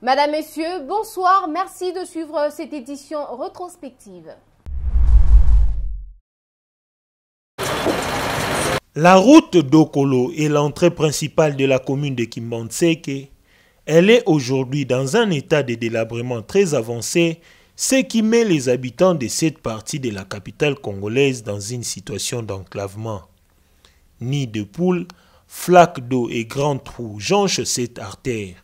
Madame, Messieurs, bonsoir. Merci de suivre cette édition rétrospective. La route d'Okolo est l'entrée principale de la commune de Kimbantseke. Elle est aujourd'hui dans un état de délabrement très avancé, ce qui met les habitants de cette partie de la capitale congolaise dans une situation d'enclavement. Nids de poules, flaques d'eau et grands trous jonchent cette artère.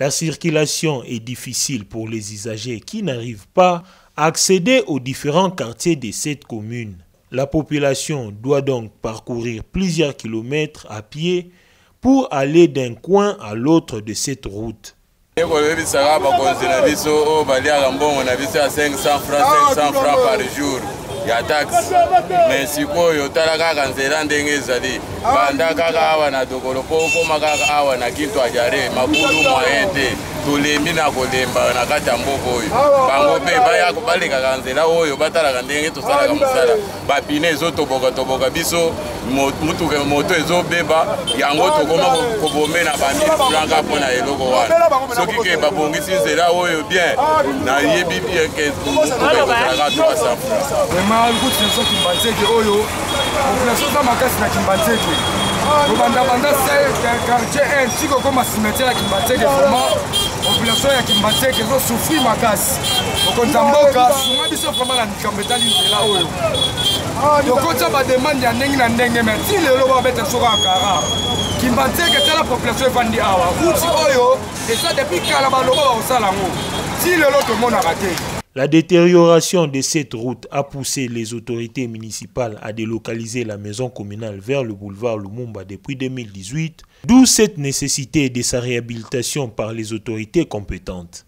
La circulation est difficile pour les usagers qui n'arrivent pas à accéder aux différents quartiers de cette commune. La population doit donc parcourir plusieurs kilomètres à pied pour aller d'un coin à l'autre de cette route. 500 francs par jour. Il y a taxe. Mais si vous avez des banda kaka awa na dokolo poko makaka awa na kintu ajare makulu mwaende tulembi na kolemba na kati ya mboko oyo bango mpe baya kobaleka kanzela oyo batalaka ndenge tosalaka mosala bapine ezotoboka biso mutuka moto ezobeba yango tokoma kobome na ba1000 francs mpona eloko wana soki ke babongisi nzela oyo bien nayebi bien ke mutuka ezalaka 300 francs. Vraiment ekuti neso Kimbantseke oyo population za makasi na Kimbantseke Banda quartier 1 siko koma cimetière ya Kimbantseke vraiment population ya Kimbantseke zo souffrir makasi okonza mboka sunga biso vraiment na likambo etali nzela oyo tokotya bademande ya ndenge na ndenge me ti lelo babeta soka akara Kimbantseke tala population efandi awa kuti oyo eza depuis kala baloba bakosala yango ti lelo tomonaka te. La détérioration de cette route a poussé les autorités municipales à délocaliser la maison communale vers le boulevard Lumumba depuis 2018, d'où cette nécessité de sa réhabilitation par les autorités compétentes.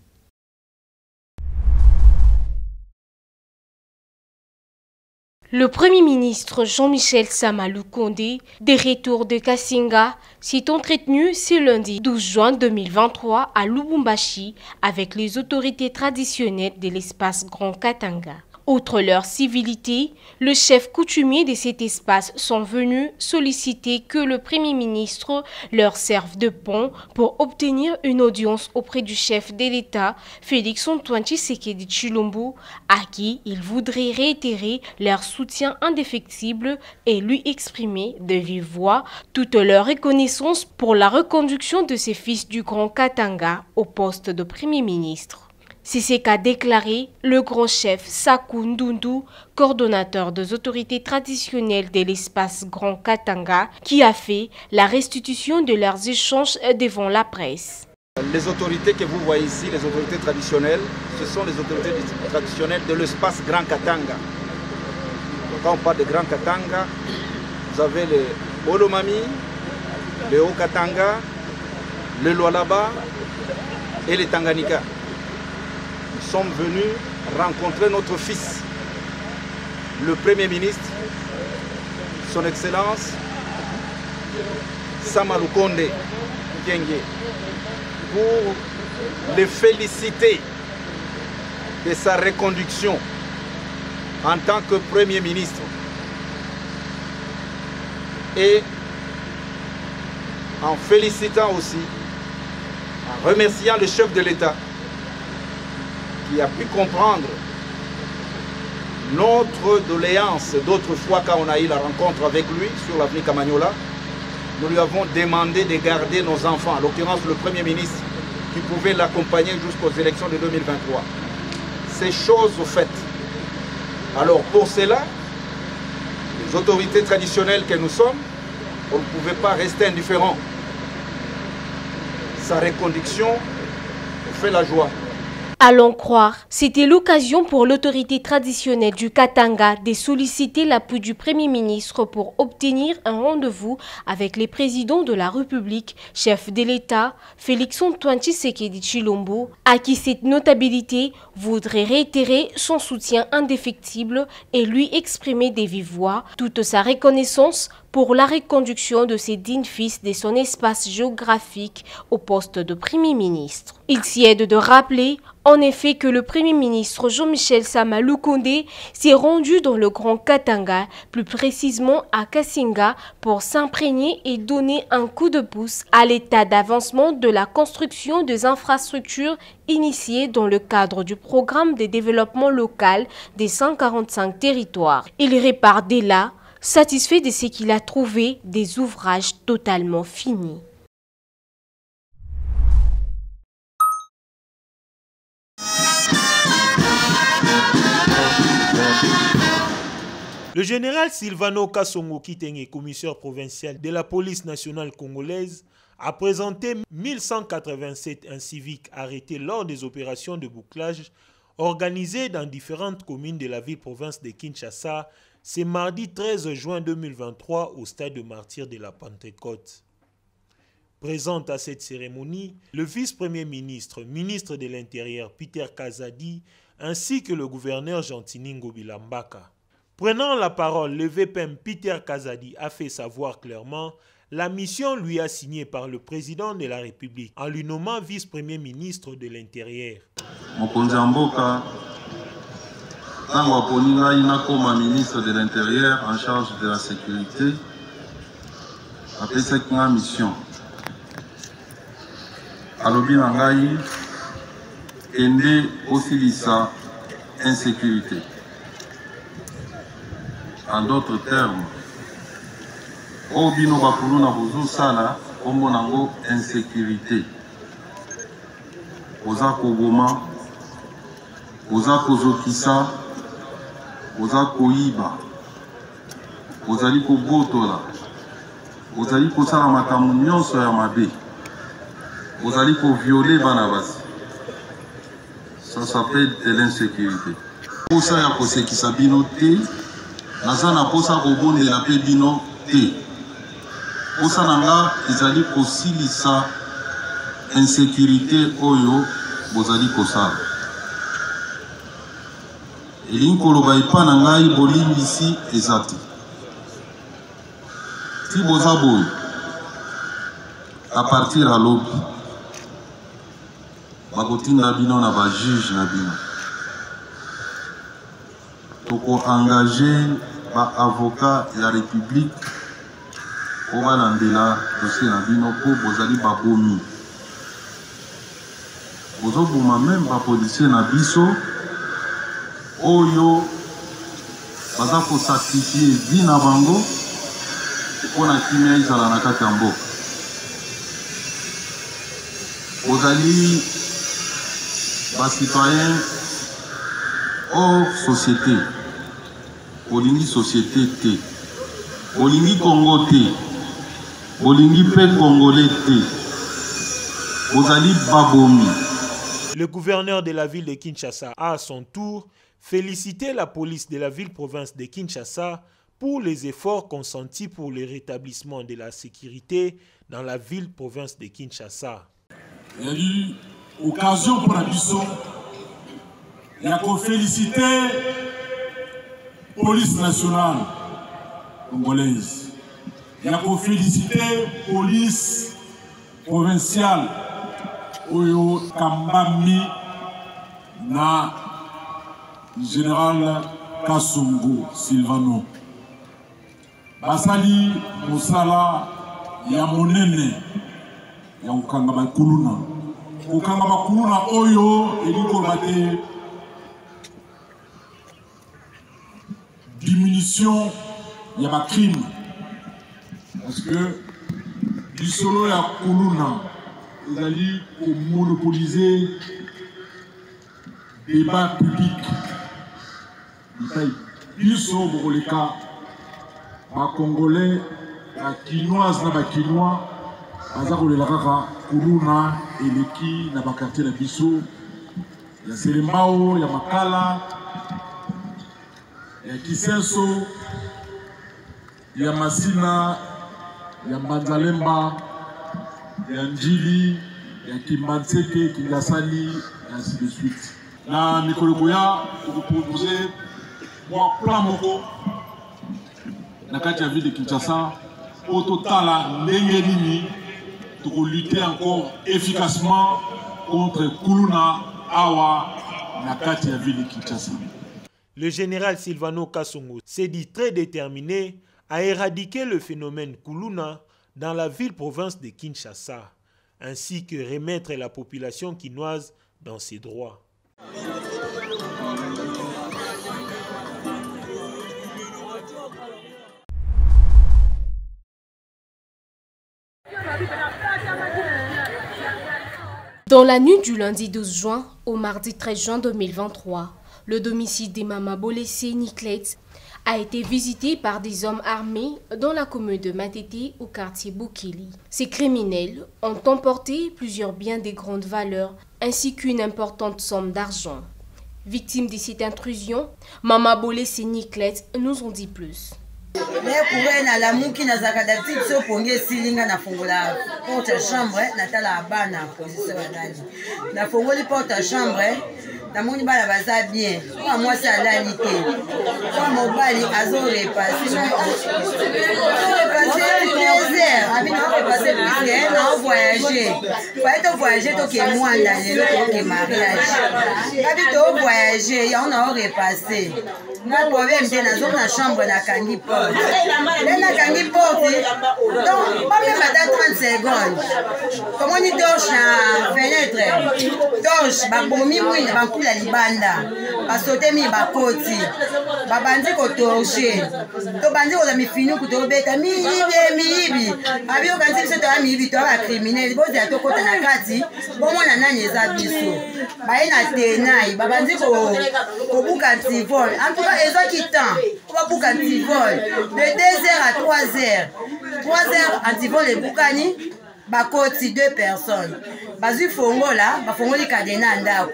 Le Premier ministre Jean-Michel Sama Lukonde, des retours de Kassinga, s'est entretenu ce lundi 12 juin 2023 à Lubumbashi avec les autorités traditionnelles de l'espace Grand Katanga. Outre leur civilité, le chef coutumier de cet espace sont venus solliciter que le Premier ministre leur serve de pont pour obtenir une audience auprès du chef de l'État, Félix-Antoine Tshisekedi Tshilombo, à qui ils voudraient réitérer leur soutien indéfectible et lui exprimer de vive voix toute leur reconnaissance pour la reconduction de ses fils du Grand Katanga au poste de Premier ministre. C'est ce qu'a déclaré le grand chef Sakou Ndundu, coordonnateur des autorités traditionnelles de l'espace Grand Katanga, qui a fait la restitution de leurs échanges devant la presse. Les autorités que vous voyez ici, les autorités traditionnelles, ce sont les autorités traditionnelles de l'espace Grand Katanga. Quand on parle de Grand Katanga, vous avez le Olomami, le Haut-Katanga, le Lualaba et le Tanganyika. Nous sommes venus rencontrer notre fils, le Premier ministre, son Excellence Sama Lukonde Kyenge, pour le féliciter de sa reconduction en tant que Premier ministre et en félicitant aussi, en remerciant le chef de l'État qui a pu comprendre notre doléance d'autres fois quand on a eu la rencontre avec lui sur l'avenue Kamagnola. Nous lui avons demandé de garder nos enfants, en l'occurrence le Premier ministre, qui pouvait l'accompagner jusqu'aux élections de 2023. Ces choses au fait. Alors pour cela, les autorités traditionnelles que nous sommes, on ne pouvait pas rester indifférents. Sa reconduction fait la joie. Allons croire, c'était l'occasion pour l'autorité traditionnelle du Katanga de solliciter l'appui du Premier ministre pour obtenir un rendez-vous avec les présidents de la République, chef de l'État, Félix-Antoine Tshisekedi Tshilombo, à qui cette notabilité voudrait réitérer son soutien indéfectible et lui exprimer de vive voix toute sa reconnaissance pour la reconduction de ses dignes fils de son espace géographique au poste de Premier ministre. Il s'y aide de rappeler en effet que le Premier ministre Jean-Michel Sama Lukonde s'est rendu dans le Grand Katanga, plus précisément à Kasinga, pour s'imprégner et donner un coup de pouce à l'état d'avancement de la construction des infrastructures initiées dans le cadre du programme de développement local des 145 territoires. Il répare dès là, satisfait de ce qu'il a trouvé des ouvrages totalement finis. Le général Silvano Kasongo Kitenge, commissaire provincial de la police nationale congolaise, a présenté 1187 inciviques arrêtés lors des opérations de bouclage organisées dans différentes communes de la ville-province de Kinshasa ce mardi 13 juin 2023 au stade de martyrs de la Pentecôte. Présent à cette cérémonie, le vice-premier ministre, ministre de l'Intérieur Peter Kazadi, ainsi que le gouverneur Jantiningo Bilambaka. Prenant la parole, le VPM Peter Kazadi a fait savoir clairement la mission lui assignée par le président de la République en lui nommant vice-premier ministre de l'Intérieur. Mokonzi Mboka, tango aponi ngai nakoma ministre de l'Intérieur en charge de la sécurité, apesaki nga mission. Alobi na ngai kende osilisa insécurité. En d'autres termes, Obino Bakuluna Bouzou Sala, Omonango insécurité. Oza Kogoma, Oza Kozokisa, Oza Koiba, Ozali Kobotola, Ozali Kosala Makamu Nyonso ya Mabe, Ozali Kovioler Banabasi. Ça s'appelle de l'insécurité. Pour ça, il y a Kosekisa Binote. Nazana posa kobonde la pe bino te. Posa nanga ezali kosilisa insécurité oyo bozali kosala. Elingi koloba epa na ngai bolimbisi ezati. Ti boza boye à partir à l'aube bakotinda bino na ba juge na bino. Toko engagé par avocat de la République au Balandela dossier na bino po bozali babomi. Bozoboma même ba policier na biso oyo baza ko sacrifier vie na bango pona kimia izala na kati ya mboka. Bozali ba citoyen hors société. Bolingi société T, Bolingi Congo T, Bolingi pe Congolais T, Bozali Babomi. Le gouverneur de la ville de Kinshasa a à son tour félicité la police de la ville-province de Kinshasa pour les efforts consentis pour le rétablissement de la sécurité dans la ville-province de Kinshasa. Il y a eu occasion pour la mission, il y a qu'on féliciter police nationale congolaise. Il y a qu'on féliciter police provinciale Oyo Kambami na général Kasongo Silvano. Basali Mosala ya monene ya ukangaba kuluna. Ukangaba kuluna oyo eliko bate diminution il y a un crime parce que du solo ya kuluna ils allaient monopoliser débat public ils sont pour les cas congolais quinoise na quinois baza kolelaka kuluna eleki na quartier na biso ya Selembao ya Makala ya Kisenso, ya Masina, ya Mbanzalemba, ya Njili, ya Kimbanseke, Kingasani, et ainsi de suite. Na Mikolo Boya, pour vous proposer un plan moko na kati ya ville de Kinshasa au total ndenge nini pour lutter encore efficacement contre kuluna awa na kati ya ville de Kinshasa. Le général Silvano Kasongo s'est dit très déterminé à éradiquer le phénomène kuluna dans la ville-province de Kinshasa, ainsi que remettre la population quinoise dans ses droits. Dans la nuit du lundi 12 juin au mardi 13 juin 2023, le domicile des Mama Bolessé Niclets a été visité par des hommes armés dans la commune de Matete au quartier Boukili. Ces criminels ont emporté plusieurs biens de grande valeur ainsi qu'une importante somme d'argent. Victimes de cette intrusion, Mama Bolessé Niclets nous en dit plus. Na la muki na zakadati so ponge silinga na fongola porte chambre na tala bana position badali na fongoli porte chambre na moni bala baza bien kwa mwasi alali te kwa mobali azo repasser plaisir abi na repasser plaisir na voyager fa to voyager to ke mwanda lelo to ke mariage abi to voyager ya on a repasser na problème de na zone na chambre na kangi porte na kangi porte donc pas même à 30 secondes comment on torche na fenêtre torche ba bomi mwina ba kula libanda ba sauter mi ba koti ba bandi ko torcher to bandi ko za mifinu ko to beta mi abi o kanti biso to ami bibi to ba criminel bo za to kota na kati bo mona nani eza biso ba ina tenai ba bandi ko buka tivol en tout cas eza kitan ko ba buka tivol de 2h à 3h 3h antivol et bukani bakoti 2 personnes bazui fongola bafongoli kadena ndako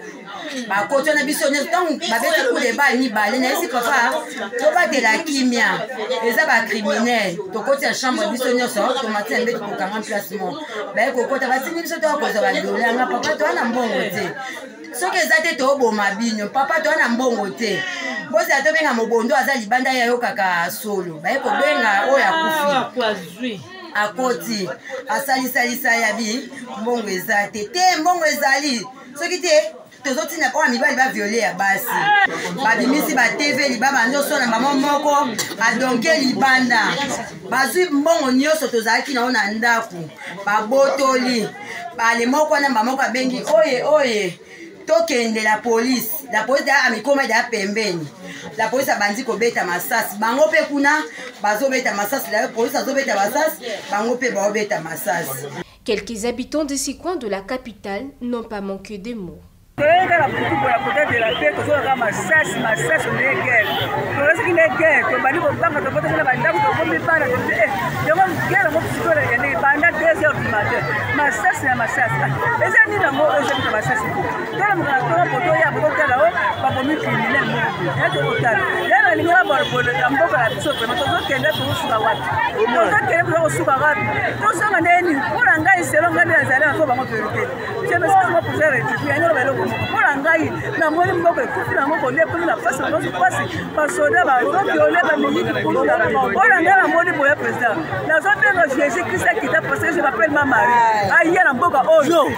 bakoti na biso ne tant babeti coup de balle ni balle na esi papa to ba de la kimia eza ba criminel to koti ya chambre biso nyoso to matin mbeti ko kanga placement ba ko kota batini biso to ko za ba dolanga papa to na mbongo te soki eza te toboma bino papa to na mbongo te bosi atobenga mobondo aza libanda ya yo kaka solo baye kobenga oyo akufi akoti asalisalisa ya bi mbongo eza te mbongo ezali soki te tozotina kwa mibali ba violer ya basi babimisi ba TV libaba nyoso na mama moko adonke libanda bazwi mbongo nyoso tozalaki na ona ndaku babotoli bale moko na mama moko abengi oye tokende la police da amikoma da pembeni la police abandi ko beta masasi bango pe kuna bazobeta masasi la police azobeta masasi bango pe baobeta masasi. Quelques habitants de ces coins de la capitale n'ont pas manqué de mots.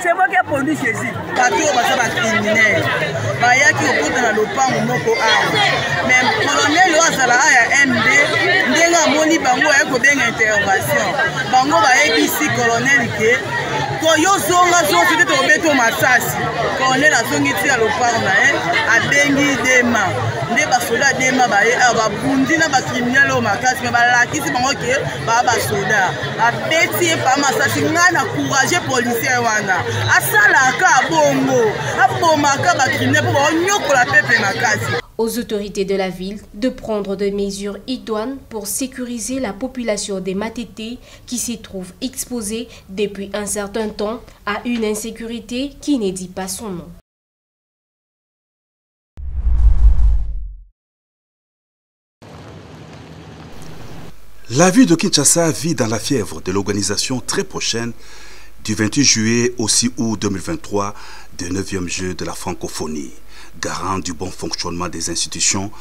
C'est moi qui ai pondu Jésus. Bayaki okuta na lopango moko awa mais colonel wazala ya MD ndenga moni bango ya ko benga intervention bango bayebisi colonel ke koyozonga zonso te tobeto masasi colonel azongi ti ya lopango na abengi dema nde basoda dema baye babundi na bacriminel oyo makasi me balakisi bango ke baya basoda abeti ye pa masasi ngai na courage policier wana asalaka abongo abomaka bacriminel mpo baonyokola pepe makasi. Aux autorités de la ville de prendre des mesures idoines pour sécuriser la population des Matete qui s'y trouve exposée depuis un certain temps à une insécurité qui ne dit pas son nom. La ville de Kinshasa vit dans la fièvre de l'organisation très prochaine Du 28 juillet au 6 août 2023, des 9e Jeux de la francophonie. Garant du bon fonctionnement des institutions,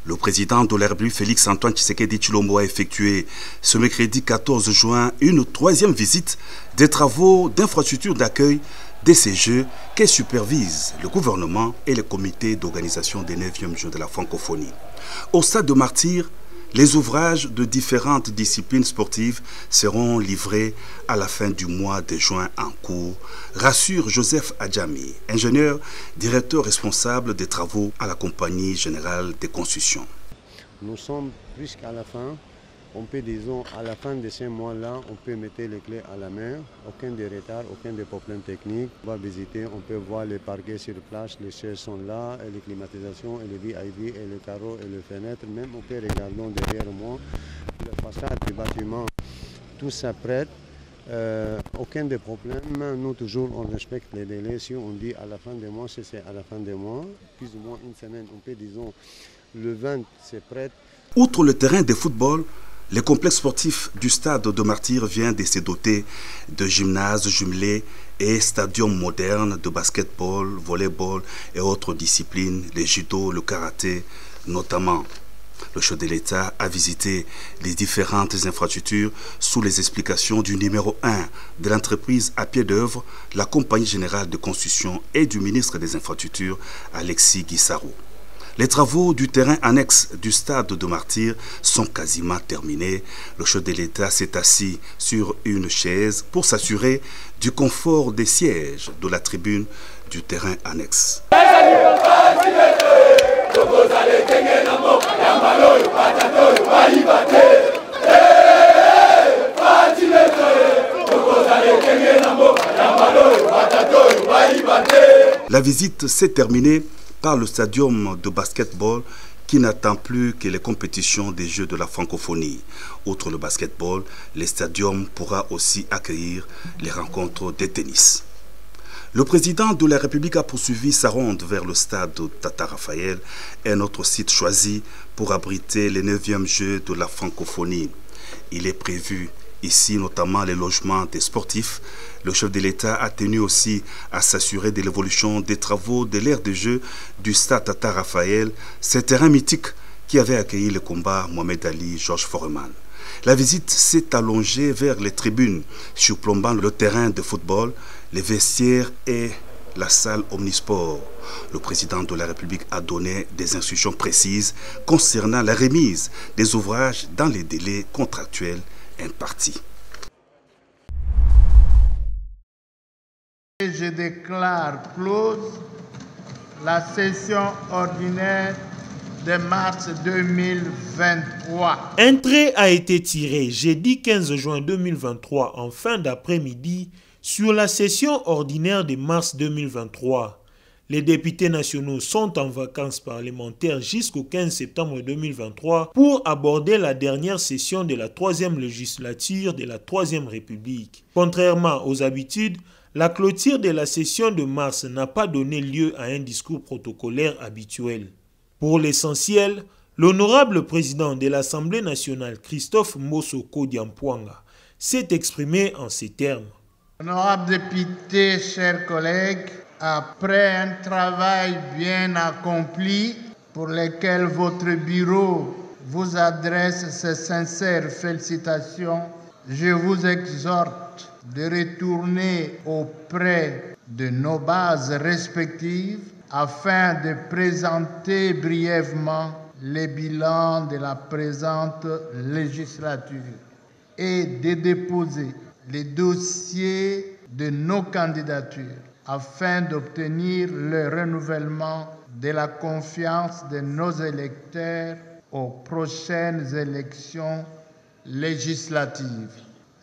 le président de la République Félix-Antoine Tshisekedi Tshilombo a effectué ce mercredi 14 juin une 3e visite des travaux d'infrastructure d'accueil de ces Jeux que supervisent le gouvernement et le comité d'organisation des 9e Jeux de la francophonie. Au stade de Martyrs, les ouvrages de différentes disciplines sportives seront livrés à la fin du mois de juin en cours, rassure Joseph Adjami, ingénieur, directeur responsable des travaux à la Compagnie Générale des Constructions. Nous sommes jusqu'à la fin. On peut, disons, à la fin de ces mois-là, on peut mettre les clés à la main. Aucun de retard, aucun de problème technique. On va visiter, on peut voir les parquets sur place, les chaises sont là, et les climatisations, et les VIP, et les carreaux, et les fenêtres. Même on peut regarder derrière moi, la façade du bâtiment, tout ça prête. Aucun de problème. Nous, toujours, on respecte les délais. Si on dit à la fin du mois, c'est à la fin du mois. Plus ou moins une semaine, on peut, disons, le 20, c'est prêt. Outre le terrain de football, le complexe sportif du stade de Martyrs vient de se doter de gymnases jumelés et stadiums modernes de basketball, volleyball et autres disciplines, le judo, le karaté notamment. Le chef de l'État a visité les différentes infrastructures sous les explications du numéro 1 de l'entreprise à pied d'œuvre, la Compagnie Générale de Construction et du ministre des Infrastructures, Alexis Guissaro. Les travaux du terrain annexe du stade de Martyrs sont quasiment terminés. Le chef de l'État s'est assis sur une chaise pour s'assurer du confort des sièges de la tribune du terrain annexe. La visite s'est terminée par le stadium de basketball qui n'attend plus que les compétitions des Jeux de la francophonie. Outre le basketball, le stadium pourra aussi accueillir les rencontres de tennis. Le président de la République a poursuivi sa ronde vers le stade Tata Raphaël, un autre site choisi pour abriter les 9e Jeux de la francophonie. Il est prévu ici notamment les logements des sportifs. Le chef de l'État a tenu aussi à s'assurer de l'évolution des travaux de l'aire de jeu du stade Tata Raphaël, ce terrain mythique qui avait accueilli le combat Mohamed Ali, Georges Foreman. La visite s'est allongée vers les tribunes, surplombant le terrain de football, les vestiaires et la salle omnisport. Le président de la République a donné des instructions précises concernant la remise des ouvrages dans les délais contractuels impartis. Je déclare close la session ordinaire de mars 2023. Un trait a été tiré jeudi 15 juin 2023 en fin d'après-midi sur la session ordinaire de mars 2023. Les députés nationaux sont en vacances parlementaires jusqu'au 15 septembre 2023 pour aborder la dernière session de la 3e législature de la 3e République. Contrairement aux habitudes, la clôture de la session de mars n'a pas donné lieu à un discours protocolaire habituel. Pour l'essentiel, l'honorable président de l'Assemblée nationale, Christophe Mosoko Diampouanga, s'est exprimé en ces termes. Honorables députés, chers collègues, après un travail bien accompli pour lequel votre bureau vous adresse ses sincères félicitations, je vous exhorte de retourner auprès de nos bases respectives afin de présenter brièvement les bilans de la présente législature et de déposer les dossiers de nos candidatures afin d'obtenir le renouvellement de la confiance de nos électeurs aux prochaines élections législatives.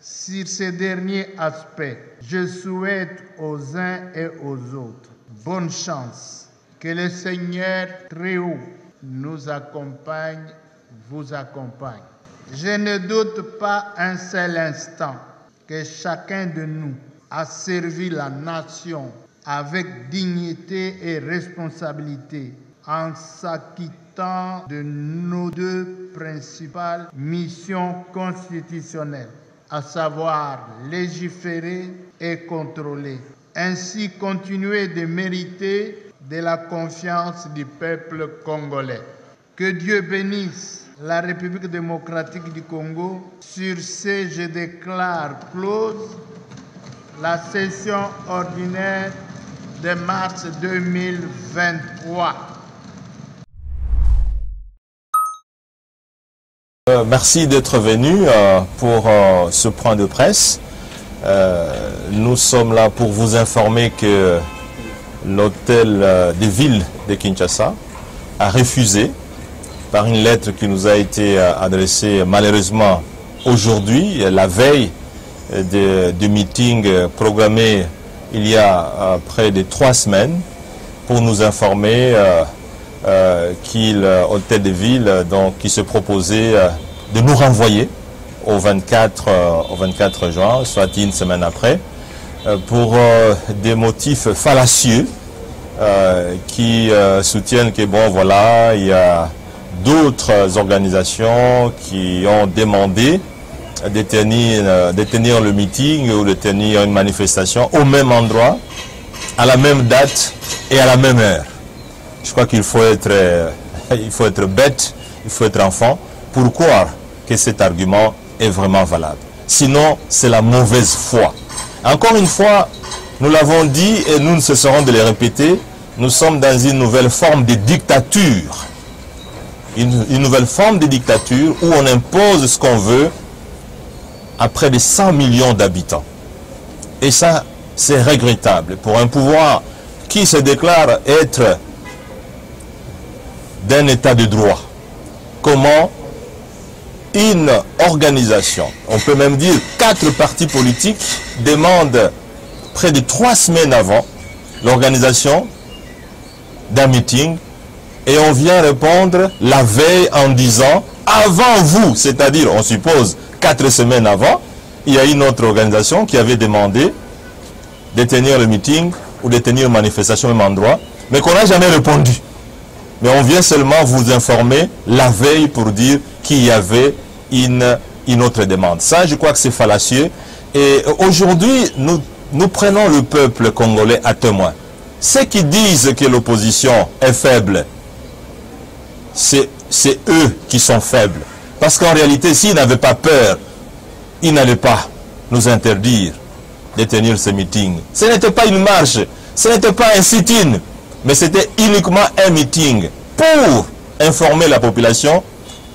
Sur ces derniers aspects, je souhaite aux uns et aux autres bonne chance, que le Seigneur très haut nous accompagne, vous accompagne. Je ne doute pas un seul instant que chacun de nous a servi la nation avec dignité et responsabilité en s'acquittant de nos deux principales missions constitutionnelles, à savoir légiférer et contrôlée. Ainsi continuer de mériter de la confiance du peuple congolais. Que Dieu bénisse la République démocratique du Congo. Sur ce, je déclare close la session ordinaire de mars 2023. Merci d'être venu pour ce point de presse. Nous sommes là pour vous informer que l'hôtel de ville de Kinshasa a refusé, par une lettre qui nous a été adressée malheureusement aujourd'hui, la veille du meeting programmé il y a près de 3 semaines, pour nous informer qu'il, hôtel de ville, donc, qui se proposait de nous renvoyer au 24 juin, soit une semaine après, pour des motifs fallacieux qui soutiennent que, bon, voilà, il y a d'autres organisations qui ont demandé de tenir le meeting ou de tenir une manifestation au même endroit, à la même date et à la même heure. Je crois qu'il faut être bête, il faut être enfant pour croire que cet argument est vraiment valable. Sinon, c'est la mauvaise foi. Encore une fois, nous l'avons dit et nous ne cesserons de le répéter, nous sommes dans une nouvelle forme de dictature. Une nouvelle forme de dictature où on impose ce qu'on veut à près de 100 millions d'habitants. Et ça, c'est regrettable pour un pouvoir qui se déclare être d'un état de droit. Comment une organisation, on peut même dire 4 partis politiques, demandent près de 3 semaines avant l'organisation d'un meeting, et on vient répondre la veille en disant avant vous, c'est-à-dire on suppose 4 semaines avant, il y a une autre organisation qui avait demandé de tenir le meeting ou de tenir une manifestation au même endroit, mais qu'on n'a jamais répondu. Mais on vient seulement vous informer la veille pour dire qu'il y avait une autre demande. Ça, je crois que c'est fallacieux. Et aujourd'hui, nous prenons le peuple congolais à témoin. Ceux qui disent que l'opposition est faible, c'est eux qui sont faibles. Parce qu'en réalité, s'ils n'avaient pas peur, ils n'allaient pas nous interdire de tenir ce meeting. Ce n'était pas une marche, ce n'était pas un sit-in, mais c'était uniquement un meeting pour informer la population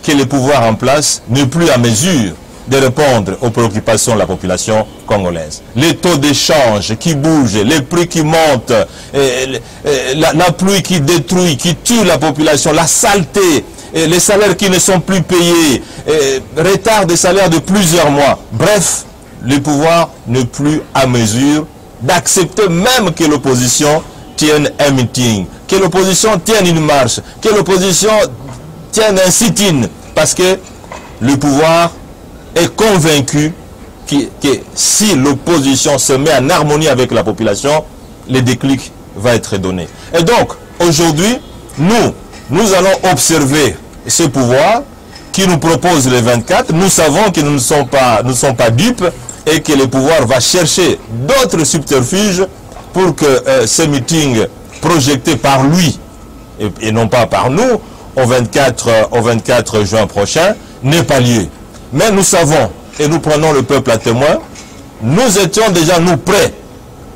que le pouvoir en place n'est plus à mesure de répondre aux préoccupations de la population congolaise. Les taux d'échange qui bougent, les prix qui montent, la pluie qui détruit, qui tue la population, la saleté, les salaires qui ne sont plus payés, retard des salaires de plusieurs mois. Bref, le pouvoir n'est plus à mesure d'accepter même que l'opposition tienne un meeting, que l'opposition tienne une marche, que l'opposition tienne un sit-in, parce que le pouvoir est convaincu que si l'opposition se met en harmonie avec la population, le déclic va être donné. Et donc, aujourd'hui, nous allons observer ce pouvoir qui nous propose le 24. Nous savons que nous ne sommes pas dupes et que le pouvoir va chercher d'autres subterfuges pour que ce meeting projeté par lui et non pas par nous au 24 juin prochain n'ait pas lieu. Mais nous savons, et nous prenons le peuple à témoin, nous étions déjà prêts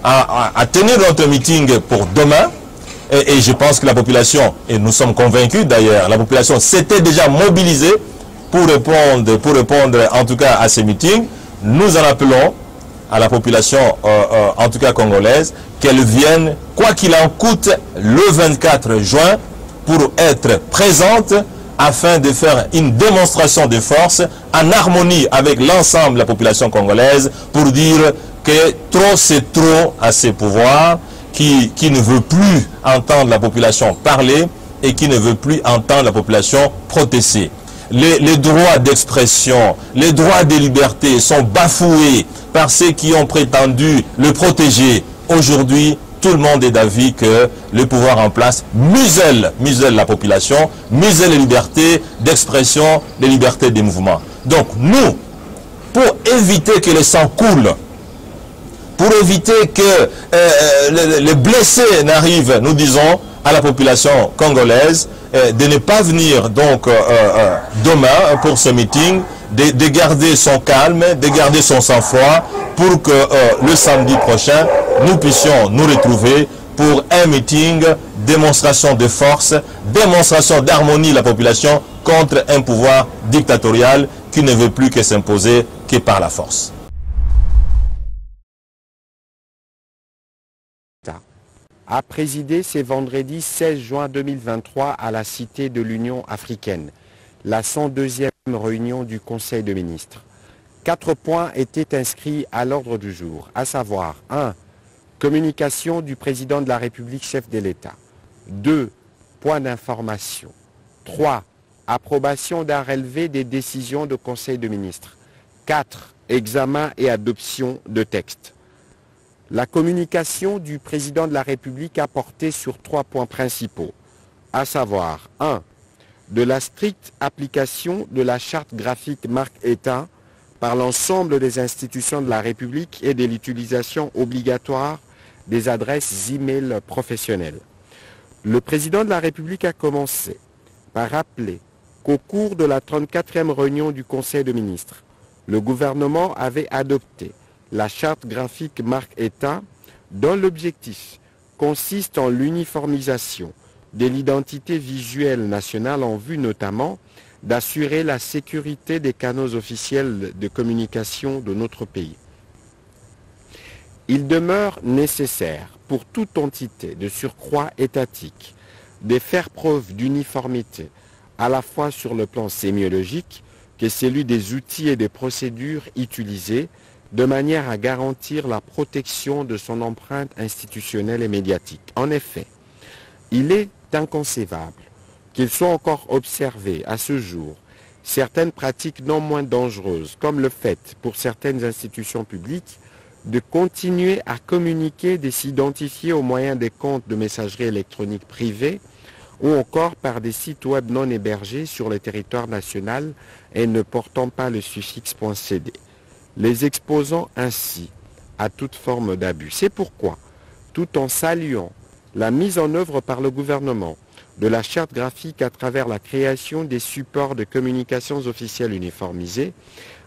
à tenir notre meeting pour demain, et je pense que la population, et nous sommes convaincus d'ailleurs, la population s'était déjà mobilisée pour répondre en tout cas à ces meetings. Nous en appelons à la population, en tout cas congolaise, qu'elle vienne, quoi qu'il en coûte, le 24 juin, pour être présente afin de faire une démonstration de force en harmonie avec l'ensemble de la population congolaise pour dire que trop c'est trop à ces pouvoirs qui ne veut plus entendre la population parler et qui ne veut plus entendre la population protester. Les droits d'expression, les droits de liberté sont bafoués par ceux qui ont prétendu le protéger. Aujourd'hui, tout le monde est d'avis que le pouvoir en place muselle la population, muselle les libertés d'expression, les libertés de mouvement. Donc nous, pour éviter que le sang coule, pour éviter que les blessés n'arrivent, nous disons, à la population congolaise, de ne pas venir donc demain pour ce meeting, de garder son calme, de garder son sang-froid pour que le samedi prochain, nous puissions nous retrouver pour un meeting, démonstration de force, démonstration d'harmonie de la population contre un pouvoir dictatorial qui ne veut plus que s'imposer que par la force. A présidé ce vendredi 16 juin 2023 à la Cité de l'Union africaine, la 102e réunion du Conseil de ministres. 4 points étaient inscrits à l'ordre du jour, à savoir 1. Communication du président de la République, chef de l'État. 2. Point d'information. 3. Approbation d'un relevé des décisions du Conseil de ministres. 4. Examen et adoption de textes. La communication du président de la République a porté sur 3 points principaux, à savoir 1. De la stricte application de la charte graphique marque État par l'ensemble des institutions de la République et de l'utilisation obligatoire des adresses e-mail professionnelles. Le président de la République a commencé par rappeler qu'au cours de la 34e réunion du Conseil de ministres, le gouvernement avait adopté la charte graphique marque État dont l'objectif consiste en l'uniformisation de l'identité visuelle nationale en vue notamment d'assurer la sécurité des canaux officiels de communication de notre pays. Il demeure nécessaire pour toute entité de surcroît étatique de faire preuve d'uniformité à la fois sur le plan sémiologique que celui des outils et des procédures utilisés de manière à garantir la protection de son empreinte institutionnelle et médiatique. En effet, il est inconcevable qu'il soit encore observé à ce jour certaines pratiques non moins dangereuses, comme le fait pour certaines institutions publiques de continuer à communiquer et de s'identifier au moyen des comptes de messagerie électronique privés ou encore par des sites web non hébergés sur le territoire national et ne portant pas le suffixe .cd, les exposant ainsi à toute forme d'abus. C'est pourquoi, tout en saluant la mise en œuvre par le gouvernement de la charte graphique à travers la création des supports de communications officielles uniformisés,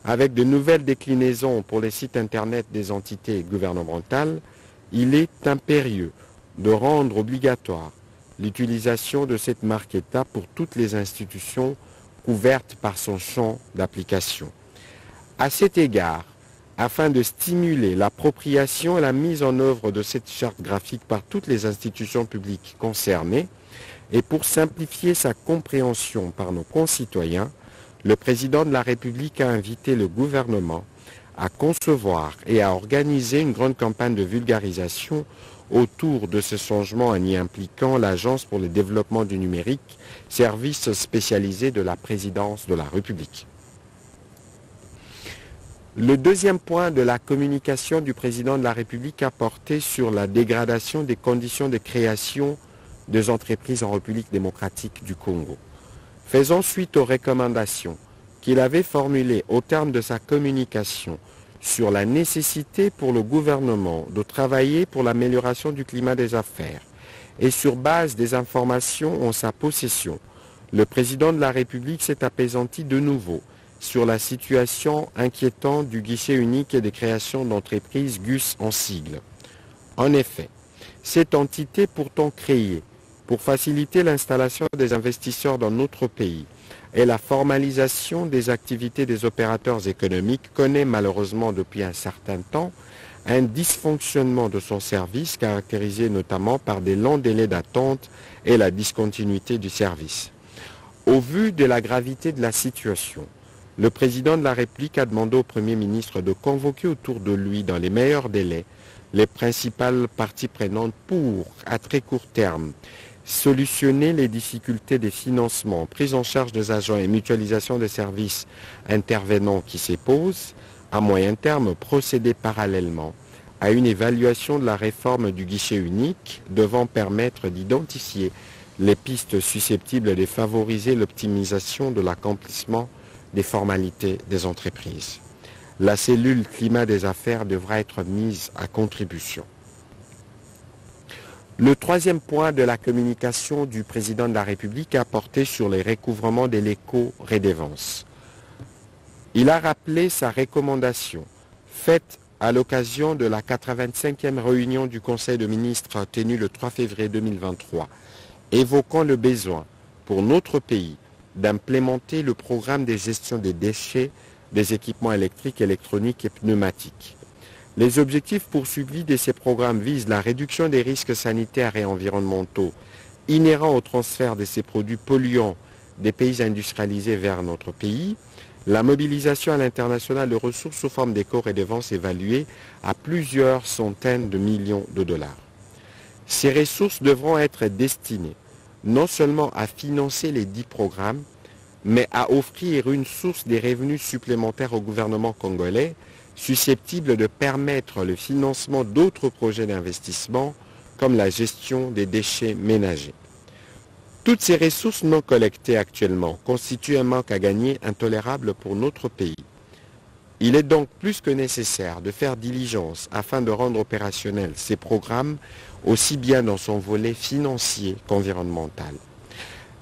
avec de nouvelles déclinaisons pour les sites internet des entités gouvernementales, il est impérieux de rendre obligatoire l'utilisation de cette marque État pour toutes les institutions couvertes par son champ d'application. À cet égard, afin de stimuler l'appropriation et la mise en œuvre de cette charte graphique par toutes les institutions publiques concernées, et pour simplifier sa compréhension par nos concitoyens, le président de la République a invité le gouvernement à concevoir et à organiser une grande campagne de vulgarisation autour de ce changement en y impliquant l'Agence pour le développement du numérique, service spécialisé de la présidence de la République. Le deuxième point de la communication du président de la République a porté sur la dégradation des conditions de création des entreprises en République démocratique du Congo. Faisant suite aux recommandations qu'il avait formulées au terme de sa communication sur la nécessité pour le gouvernement de travailler pour l'amélioration du climat des affaires et sur base des informations en sa possession, le président de la République s'est apaisanti de nouveau sur la situation inquiétante du guichet unique et des créations d'entreprises GUS en sigle. En effet, cette entité pourtant créée pour faciliter l'installation des investisseurs dans notre pays et la formalisation des activités des opérateurs économiques connaît malheureusement depuis un certain temps un dysfonctionnement de son service caractérisé notamment par des longs délais d'attente et la discontinuité du service. Au vu de la gravité de la situation, le président de la République a demandé au Premier ministre de convoquer autour de lui dans les meilleurs délais les principales parties prenantes pour, à très court terme, solutionner les difficultés des financements, prise en charge des agents et mutualisation des services intervenants qui se posent, à moyen terme procéder parallèlement à une évaluation de la réforme du guichet unique devant permettre d'identifier les pistes susceptibles de favoriser l'optimisation de l'accomplissement des formalités des entreprises. La cellule climat des affaires devra être mise à contribution. Le troisième point de la communication du président de la République a porté sur les recouvrements de l'éco-rédévance. Il a rappelé sa recommandation faite à l'occasion de la 85e réunion du Conseil de ministres tenue le 3 février 2023, évoquant le besoin pour notre pays d'implémenter le programme de gestion des déchets des équipements électriques, électroniques et pneumatiques. Les objectifs poursuivis de ces programmes visent la réduction des risques sanitaires et environnementaux inhérents au transfert de ces produits polluants des pays industrialisés vers notre pays, la mobilisation à l'international de ressources sous forme d'éco-rédévance évaluées à plusieurs centaines de millions de dollars. Ces ressources devront être destinées non seulement à financer les 10 programmes, mais à offrir une source de revenus supplémentaires au gouvernement congolais, susceptible de permettre le financement d'autres projets d'investissement comme la gestion des déchets ménagers. Toutes ces ressources non collectées actuellement constituent un manque à gagner intolérable pour notre pays. Il est donc plus que nécessaire de faire diligence afin de rendre opérationnels ces programmes aussi bien dans son volet financier qu'environnemental.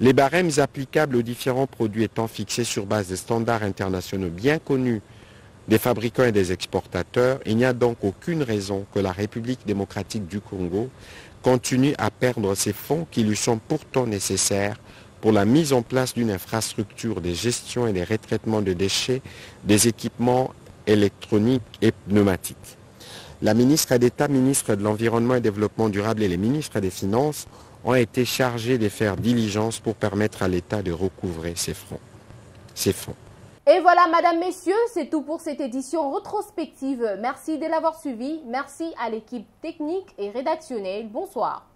Les barèmes applicables aux différents produits étant fixés sur base des standards internationaux bien connus des fabricants et des exportateurs, il n'y a donc aucune raison que la République démocratique du Congo continue à perdre ces fonds qui lui sont pourtant nécessaires pour la mise en place d'une infrastructure de gestion et de retraitement de déchets des équipements électroniques et pneumatiques. La ministre d'État, ministre de l'Environnement et Développement durable et les ministres des Finances ont été chargés de faire diligence pour permettre à l'État de recouvrer ces fonds. Et voilà, madame, messieurs, c'est tout pour cette édition rétrospective. Merci de l'avoir suivi. Merci à l'équipe technique et rédactionnelle. Bonsoir.